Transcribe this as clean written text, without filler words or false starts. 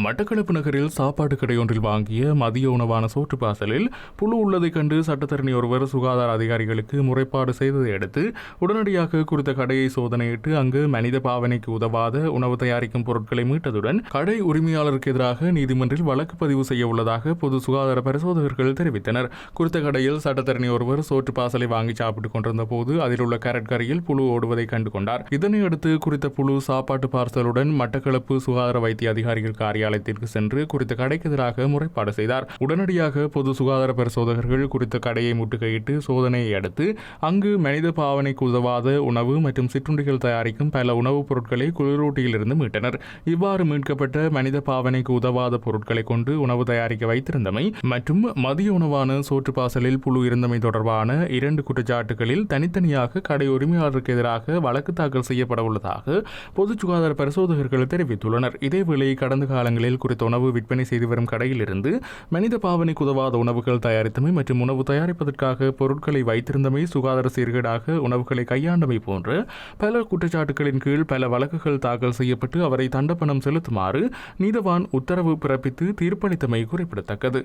மட்டக்களப்பு நகரில் சாப்பாட்டு கடையொன்றில் வாங்கிய மதிய உணவான சோற்று பாசலில் புழு உள்ளதைக் கண்டு சட்டத்தரணி ஒருவர் சுகாதார அதிகாரிகளுக்கு முறைப்பாடு செய்ததை அடுத்து உடனடியாக குறித்த கடையை சோதனையிட்டு அங்கு மனித பாவனைக்கு உதவாத உணவு தயாரிக்கும் பொருட்களை மீட்டதுடன் கடை உரிமையாளருக்கு எதிராக நீதிமன்றில் வழக்கு பதிவு செய்ய உள்ளதாக பொது சுகாதார பரிசோதகர்கள் தெரிவித்தனர். குறித்த கடையில் சட்டத்தரணி ஒருவர் சோற்று பாசலை வாங்கி சாப்பிட்டுக் கொண்டிருந்த போது அதில் உள்ள கேரட் கறியில் புழு ஓடுவதை கண்டு கொண்டார். இதனையடுத்து குறித்த புழு சாப்பாட்டு பார்சலுடன் மட்டக்களப்பு சுகாதார வைத்திய அதிகாரிகள் காரியாலயத்திற்கு சென்று குறித்த கடைக்கு எதிராக முறைப்பாடு செய்தார். உடனடியாக பொது சுகாதார பரிசோதகர்கள் குறித்த கடையை முற்றுகையிட்டு சோதனையை அடுத்து அங்கு மனித பாவனைக்கு உதவாத உணவு மற்றும் சிற்றுண்டிகள் தயாரிக்கும் பல உணவுப் பொருட்களை குளிரூட்டியில் இருந்து மீட்டனர். இவ்வாறு மீட்கப்பட்ட மனித பாவனைக்கு உதவாத பொருட்களை கொண்டு உணவு தயாரிக்க வைத்திருந்தமை மற்றும் மதிய உணவான சோற்று பாசலில் புழு இருந்தமை தொடர்பான 2 குற்றச்சாட்டுகளில் தனித்தனியாக கடை உரிமையாளருக்கு எதிராக வழக்கு தாக்கல் செய்யப்பட உள்ளதாக பொது சுகாதார பரிசோதகர்கள் தெரிவித்துள்ளனர். இதேவேளை கடந்த காலங்களில் குறித்த உணவு விற்பனை செய்து வரும் கடையில் இருந்து மனித பாவனைக்கு உதவாத உணவுகள் தயாரித்தமை மற்றும் உணவு தயாரிப்பதற்காக பொருட்களை வைத்திருந்தமை, சுகாதார சீர்கேடாக உணவுகளை கையாண்டமை போன்ற பல குற்றச்சாட்டுகளின் கீழ் பல வழக்குகள் தாக்கல் செய்யப்பட்டு அவரை தண்டப்பணம் செலுத்துமாறு நீதவான் உத்தரவு பிறப்பித்து தீர்ப்பளித்தமை குறிப்பிடத்தக்கது.